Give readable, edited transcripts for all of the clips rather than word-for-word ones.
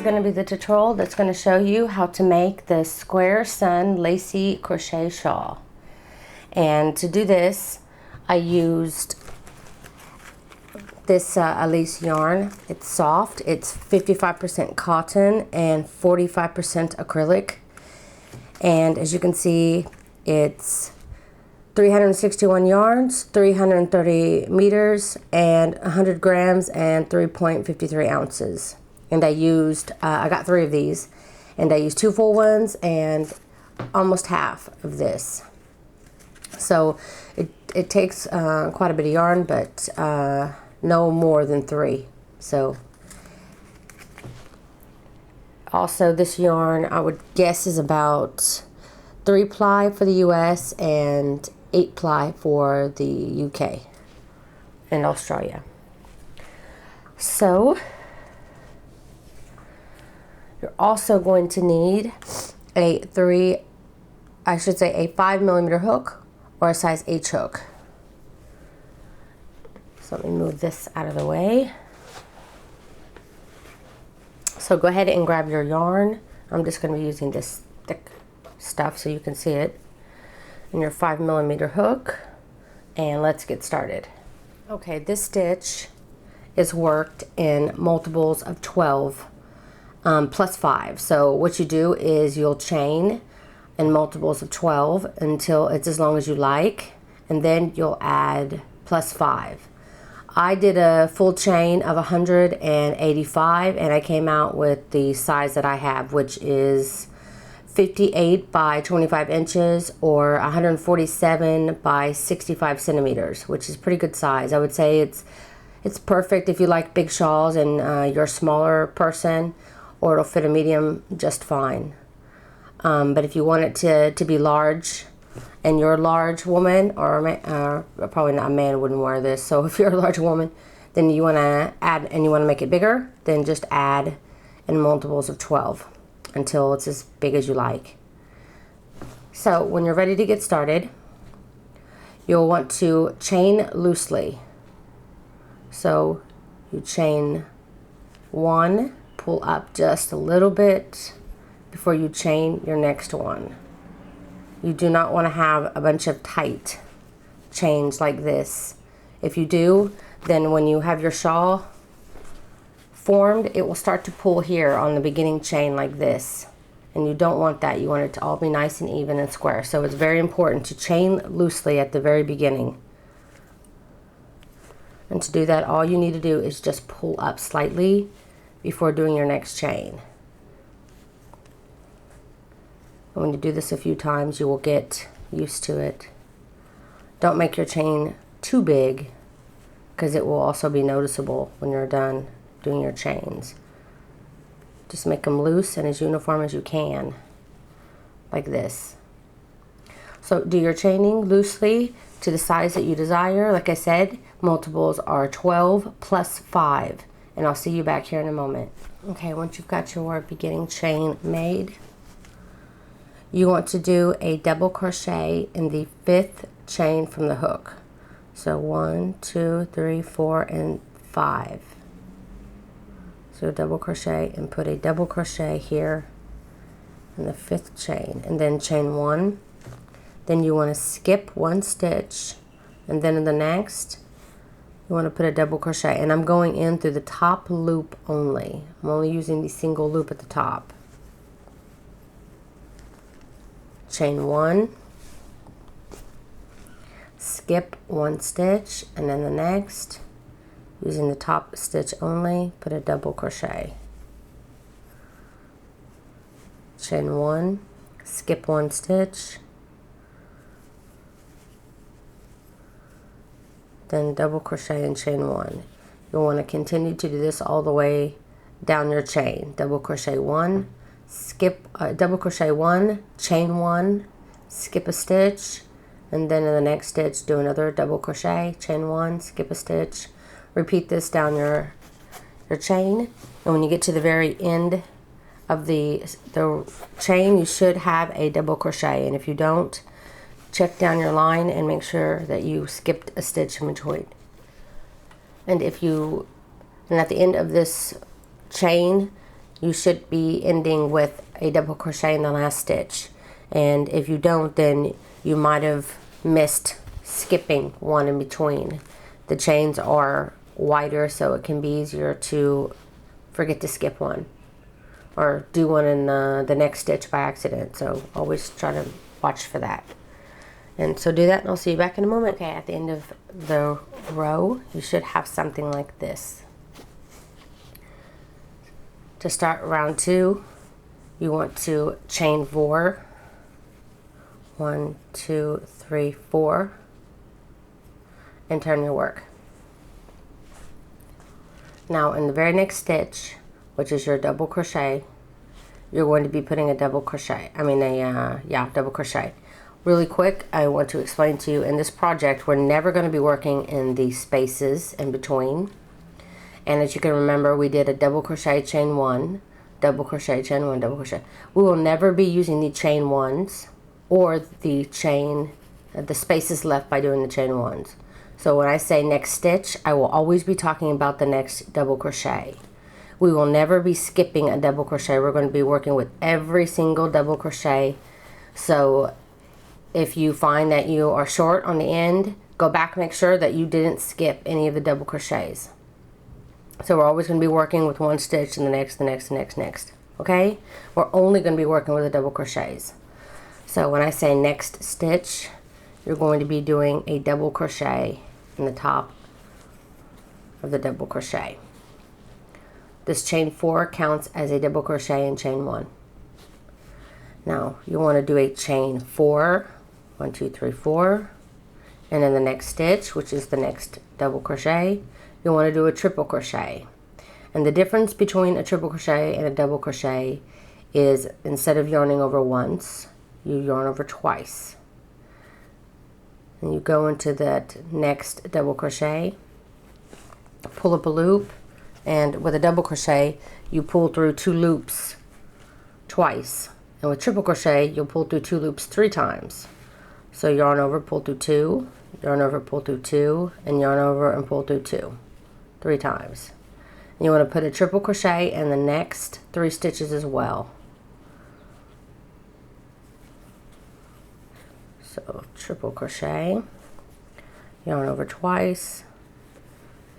going to be the tutorial that's going to show you how to make the Square Sun Lacy Crochet Shawl. And to do this, I used this Lace yarn. It's soft. It's 55% cotton and 45% acrylic. And as you can see, it's 361 yards, 330 meters, and 100 grams and 3.53 ounces. And I got 3 of these, and I used 2 full ones and almost half of this. So it takes quite a bit of yarn, but no more than 3. So also this yarn I would guess is about 3 ply for the US and 8 ply for the UK and Australia. So you're also going to need a 5mm hook or a size H hook. So let me move this out of the way. So go ahead and grab your yarn. I'm just going to be using this thick stuff so you can see it. And your 5mm hook, and let's get started. Okay, this stitch is worked in multiples of 12 plus 5. So what you do is you'll chain in multiples of 12 until it's as long as you like, and then you'll add plus 5. I did a full chain of 185, and I came out with the size that I have, which is 58 by 25 inches or 147 by 65 centimeters, which is pretty good size. I would say it's perfect if you like big shawls and you're a smaller person, or it'll fit a medium just fine. But if you want it to be large, and you're a large woman, or probably not, a man wouldn't wear this, so if you're a large woman, then you want to add, and you want to make it bigger, then just add in multiples of 12 until it's as big as you like. So when you're ready to get started, you'll want to chain loosely. So you chain 1, pull up just a little bit before you chain your next one. You do not want to have a bunch of tight chains like this. If you do, then when you have your shawl formed, it will start to pull here on the beginning chain like this, and you don't want that. You want it to all be nice and even and square. So it's very important to chain loosely at the very beginning. And to do that, all you need to do is just pull up slightly before doing your next chain. And when you do this a few times, you will get used to it. Don't make your chain too big, because it will also be noticeable when you're done doing your chains. Just make them loose and as uniform as you can, like this. So do your chaining loosely to the size that you desire. Like I said, multiples are 12 plus 5, and I'll see you back here in a moment. Okay, once you've got your beginning chain made, you want to do a double crochet in the 5th chain from the hook. So 1, 2, 3, 4, and 5. So double crochet and put a double crochet here in the 5th chain, and then chain 1. Then you want to skip 1 stitch, and then in the next you want to put a double crochet, and I'm going in through the top loop only. I'm only using the single loop at the top. Chain 1, skip 1 stitch, and then the next, using the top stitch only, put a double crochet. Chain 1, skip 1 stitch, then double crochet and chain 1. You'll want to continue to do this all the way down your chain. Double crochet 1, skip double crochet 1, chain 1, skip a stitch, and then in the next stitch do another double crochet, chain 1, skip a stitch. Repeat this down your chain, and when you get to the very end of the chain, you should have a double crochet, and if you don't, check down your line and make sure that you skipped a stitch in between. And at the end of this chain, you should be ending with a double crochet in the last stitch. And if you don't, then you might have missed skipping one in between. The chains are wider, so it can be easier to forget to skip one or do one in the next stitch by accident. So always try to watch for that. And so do that, and I'll see you back in a moment. Okay, at the end of the row, you should have something like this. To start round 2, you want to chain 4. 1, 2, 3, 4, and turn your work. Now in the very next stitch, which is your double crochet, you're going to be putting a double crochet. Double crochet. Really quick, I want to explain to you, in this project, we're never going to be working in the spaces in between. And as you can remember, we did a double crochet, chain 1, double crochet, chain 1, double crochet. We will never be using the chain 1s or the spaces left by doing the chain 1s. So when I say next stitch, I will always be talking about the next double crochet. We will never be skipping a double crochet. We're going to be working with every single double crochet. So if you find that you are short on the end, go back and make sure that you didn't skip any of the double crochets. So we're always going to be working with one stitch and the next, the next, the next, next. Okay? We're only going to be working with the double crochets. So when I say next stitch, you're going to be doing a double crochet in the top of the double crochet. This chain 4 counts as a double crochet in chain 1. Now you want to do a chain 4, 1, 2, 3, 4, and in the next stitch, which is the next double crochet, you want to do a triple crochet. And the difference between a triple crochet and a double crochet is, instead of yarning over once, you yarn over twice. And you go into that next double crochet, pull up a loop, and with a double crochet you pull through 2 loops twice, and with triple crochet you'll pull through 2 loops 3 times. So yarn over, pull through 2, yarn over, pull through 2, and yarn over and pull through 2 3 times. And you want to put a triple crochet in the next 3 stitches as well. So triple crochet, yarn over twice,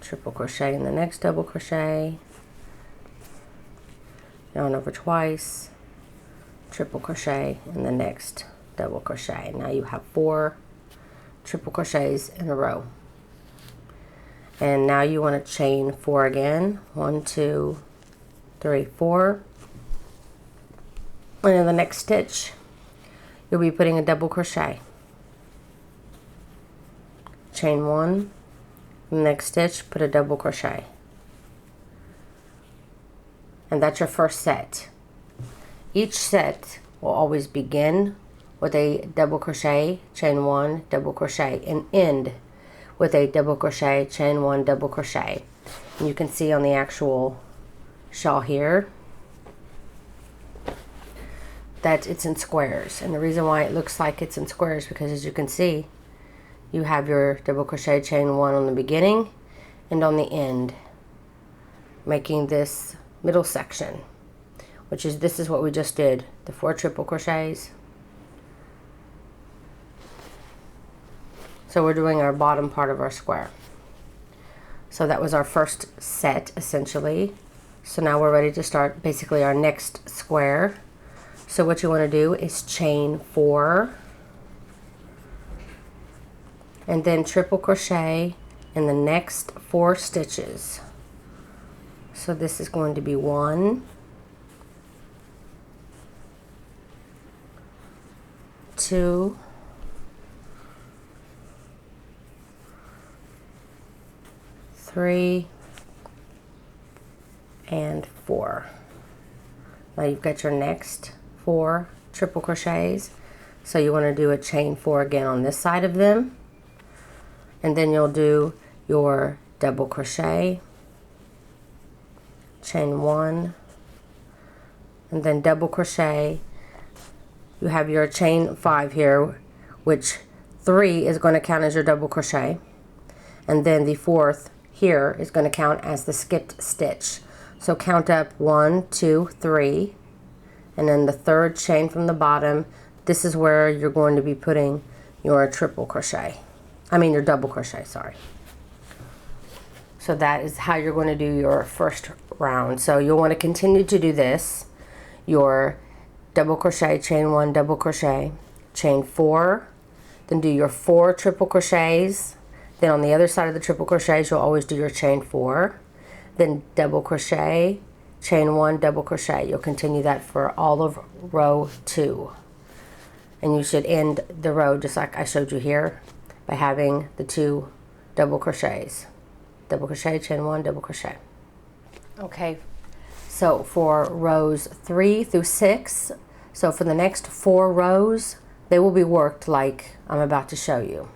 triple crochet in the next double crochet, yarn over twice, triple crochet in the next double crochet. Now you have 4 triple crochets in a row. And now you want to chain 4 again. 1, 2, 3, 4. And in the next stitch, you'll be putting a double crochet. Chain 1, next stitch, put a double crochet. And that's your first set. Each set will always begin with a double crochet, chain 1, double crochet, and end with a double crochet, chain 1, double crochet. And you can see on the actual shawl here that it's in squares. And the reason why it looks like it's in squares, because as you can see, you have your double crochet, chain 1 on the beginning and on the end, making this middle section, which is, this is what we just did, the 4 triple crochets. So we're doing our bottom part of our square. So that was our first set essentially. So now we're ready to start basically our next square. So what you want to do is chain 4 and then triple crochet in the next 4 stitches. So this is going to be 1, 2, 3, and 4. Now you've got your next 4 triple crochets. So you want to do a chain 4 again on this side of them. And then you'll do your double crochet, chain 1, and then double crochet. You have your chain 5 here, which 3 is going to count as your double crochet, and then the 4th here is going to count as the skipped stitch. So count up 1, 2, 3, and then the third chain from the bottom. This is where you're going to be putting your triple crochet. I mean your double crochet, sorry. So that is how you're going to do your first round. So you'll want to continue to do this. Your double crochet, chain 1, double crochet, chain 4, then do your 4 triple crochets. Then on the other side of the triple crochets, you'll always do your chain 4, then double crochet, chain 1, double crochet. You'll continue that for all of row 2. And you should end the row just like I showed you here by having the 2 double crochets. Double crochet, chain 1, double crochet. Okay, so for rows 3 through 6, so for the next 4 rows, they will be worked like I'm about to show you.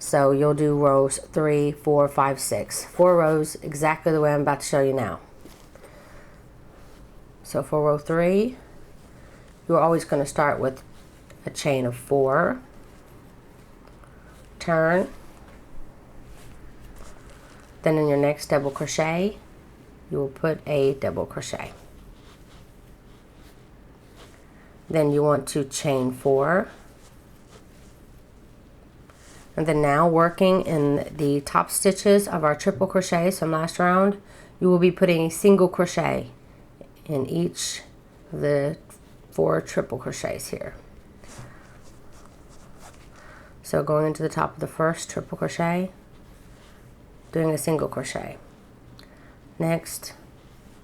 So you'll do rows 3, 4, 5, 6. 4 rows exactly the way I'm about to show you now. So for row 3, you're always going to start with a chain of 4, turn, then in your next double crochet, you will put a double crochet. Then you want to chain 4. And then now working in the top stitches of our triple crochets from last round, you will be putting a single crochet in each of the 4 triple crochets here. So going into the top of the first triple crochet, doing a single crochet. Next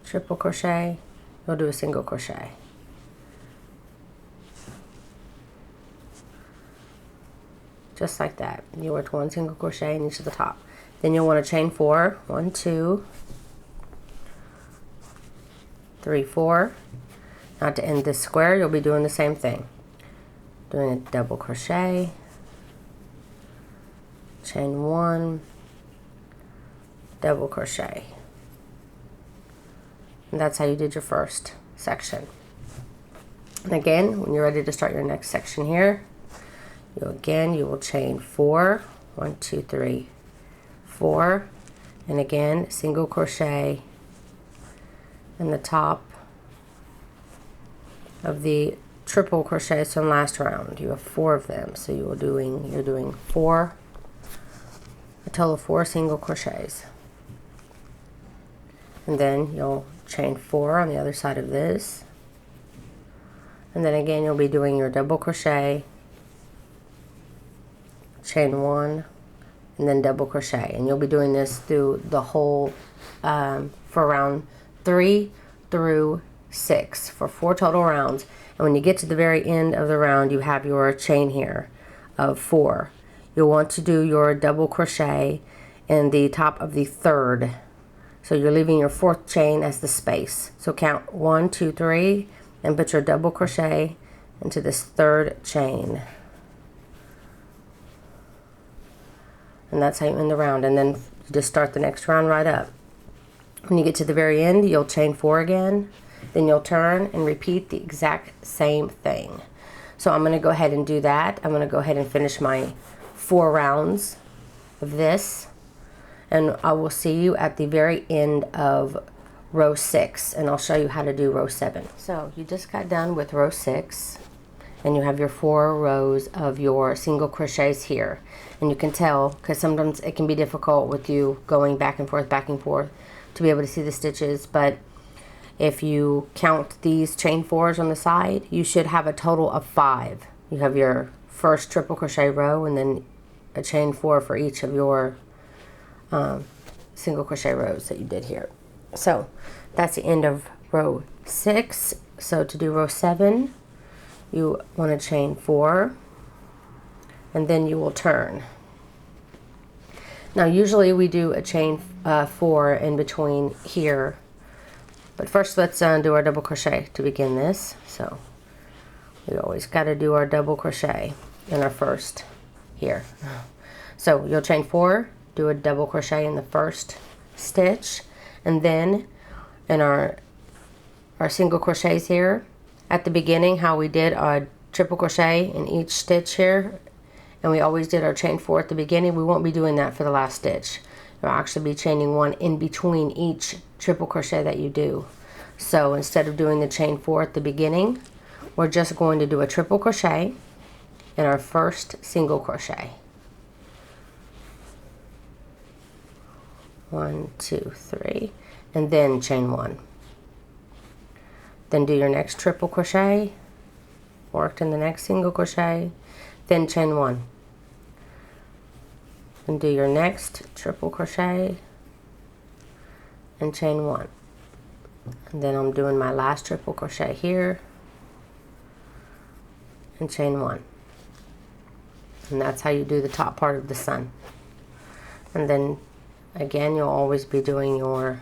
triple crochet, you'll do a single crochet. Just like that. You work 1 single crochet in each of the top. Then you'll want to chain 4. 1, 2, 3, 4. Now to end this square, you'll be doing the same thing. Doing a double crochet, chain 1, double crochet. And that's how you did your first section. And again, when you're ready to start your next section here, you will chain 4, 1, 2, 3, 4, and again single crochet in the top of the triple crochets from last round. You have 4 of them, so you're doing 4, a total of 4 single crochets, and then you'll chain 4 on the other side of this, and then again you'll be doing your double crochet, chain 1, and then double crochet, and you'll be doing this through the whole for round 3 through 6 for 4 total rounds. And when you get to the very end of the round, you have your chain here of 4. You'll want to do your double crochet in the top of the 3rd, so you're leaving your 4th chain as the space. So count 1, 2, 3, and put your double crochet into this 3rd chain. And that's how you end the round, and then you just start the next round right up. When you get to the very end, you'll chain 4 again, then you'll turn and repeat the exact same thing. So I'm going to go ahead and do that. I'm going to go ahead and finish my 4 rounds of this, and I will see you at the very end of row 6, and I'll show you how to do row 7. So you just got done with row 6, and you have your 4 rows of your single crochets here. And you can tell, because sometimes it can be difficult with you going back and forth to be able to see the stitches, but if you count these chain 4s on the side, you should have a total of 5. You have your first triple crochet row and then a chain 4 for each of your single crochet rows that you did here. So that's the end of row 6. So to do row 7, you want to chain 4, and then you will turn. Now usually we do a chain 4 in between here, but first let's do our double crochet to begin this. So we always got to do our double crochet in our first here. So you'll chain 4, do a double crochet in the first stitch, and then in our single crochets here at the beginning, how we did our triple crochet in each stitch here, and we always did our chain 4 at the beginning, we won't be doing that for the last stitch. you'll actually be chaining 1 in between each triple crochet that you do. So instead of doing the chain 4 at the beginning, we're just going to do a triple crochet in our first single crochet. 1, 2, 3, and then chain 1. Then do your next triple crochet, worked in the next single crochet, then chain 1. And do your next triple crochet and chain 1. And then I'm doing my last triple crochet here and chain 1. And that's how you do the top part of the sun. And then again, you'll always be doing your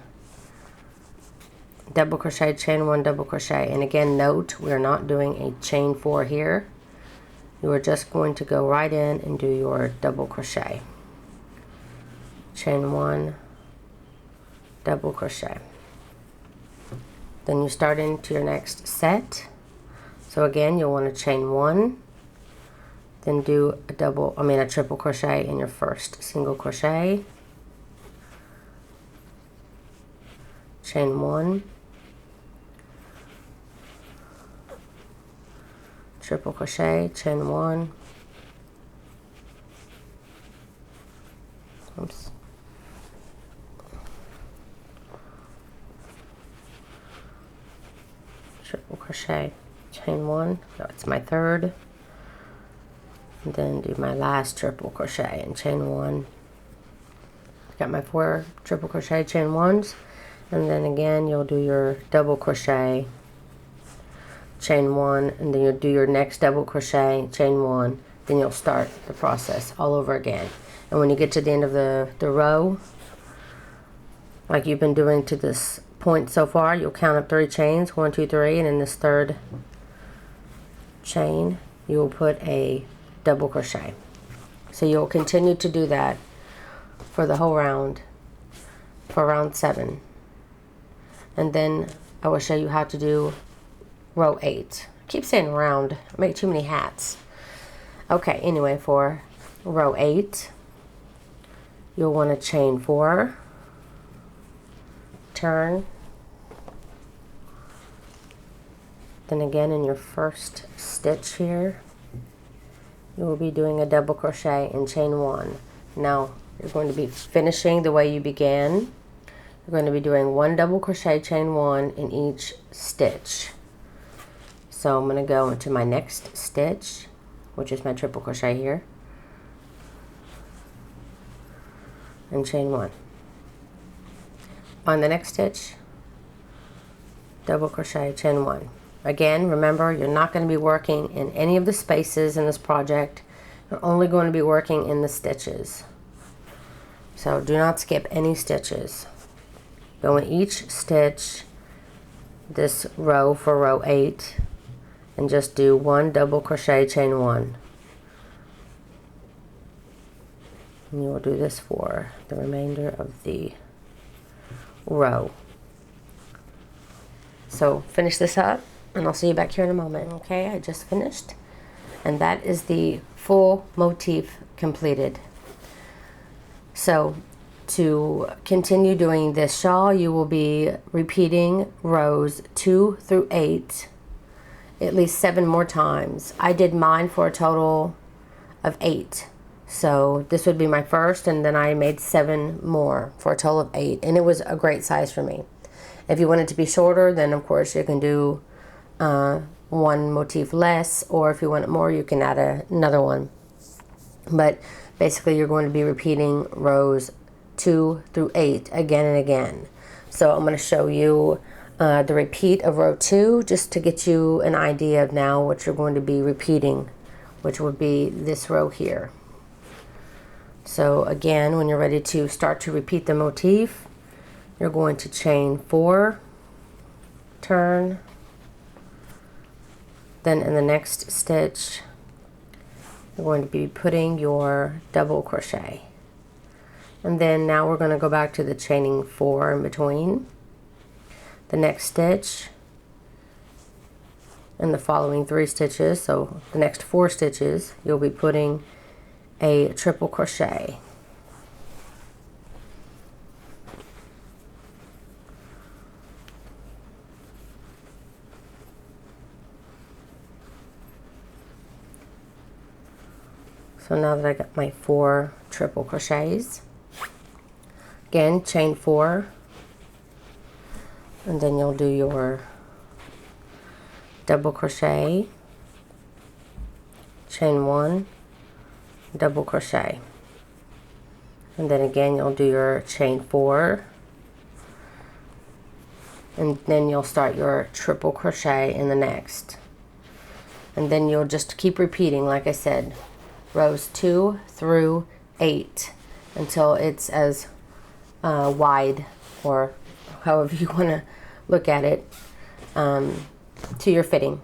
double crochet, chain 1, double crochet. And again, note, we're not doing a chain 4 here. You are just going to go right in and do your double crochet. Chain 1, double crochet. Then you start into your next set. So again, you'll want to chain 1, then do a triple crochet in your first single crochet. Chain 1, triple crochet, chain 1, oops, triple crochet, chain 1, that's my third, and then do my last triple crochet and chain 1. Got my 4 triple crochet chain 1s. And then again, you'll do your double crochet, chain 1, and then you'll do your next double crochet, chain 1, then you'll start the process all over again. And when you get to the end of the row, like you've been doing to this point so far, you'll count up 3 chains, 1, 2, 3, and in this third chain, you will put a double crochet. So you'll continue to do that for the whole round, for round 7. And then I will show you how to do row 8. I keep saying round, I make too many hats. Okay, anyway, for row 8, you'll want to chain 4, turn, then again in your first stitch here, you will be doing a double crochet and chain 1. Now, you're going to be finishing the way you began. You're going to be doing 1 double crochet, chain 1 in each stitch. So I'm going to go into my next stitch, which is my triple crochet here, and chain 1. On the next stitch, double crochet, chain 1. Again, remember, you're not going to be working in any of the spaces in this project. You're only going to be working in the stitches. So do not skip any stitches. Go in each stitch, this row for row 8, and just do 1 double crochet, chain 1. And you will do this for the remainder of the row. So finish this up, and I'll see you back here in a moment. Okay, I just finished, and that is the full motif completed. So to continue doing this shawl, you will be repeating rows 2 through 8 at least 7 more times. I did mine for a total of 8. So this would be my first, and then I made 7 more for a total of 8. And it was a great size for me. If you want it to be shorter, then of course you can do 1 motif less, or if you want it more, you can add another one. But basically you're going to be repeating rows 2 through 8 again and again. So I'm going to show you the repeat of row 2, just to get you an idea of now what you're going to be repeating, which would be this row here. So again, when you're ready to start to repeat the motif, you're going to chain 4, turn, then in the next stitch you're going to be putting your double crochet. And then now we're going to go back to the chaining 4 in between. The next stitch and the following 3 stitches, so the next 4 stitches, you'll be putting a triple crochet. So now that I got my 4 triple crochets, again chain 4, and then you'll do your double crochet, chain 1, double crochet, and then again you'll do your chain 4, and then you'll start your triple crochet in the next, and then you'll just keep repeating, like I said, rows 2 through 8 until it's as wide, or however you want to look at it, to your fitting.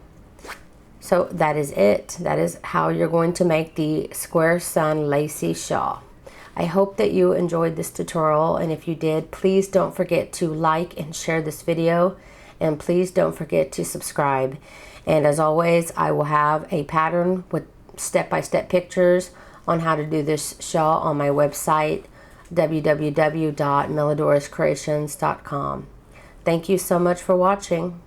So that is it. That is how you're going to make the Square Sun Lacy shawl. I hope that you enjoyed this tutorial, and if you did, please don't forget to like and share this video, and please don't forget to subscribe. And as always, I will have a pattern with step-by-step pictures on how to do this shawl on my website, www.meladorascreations.com. Thank you so much for watching.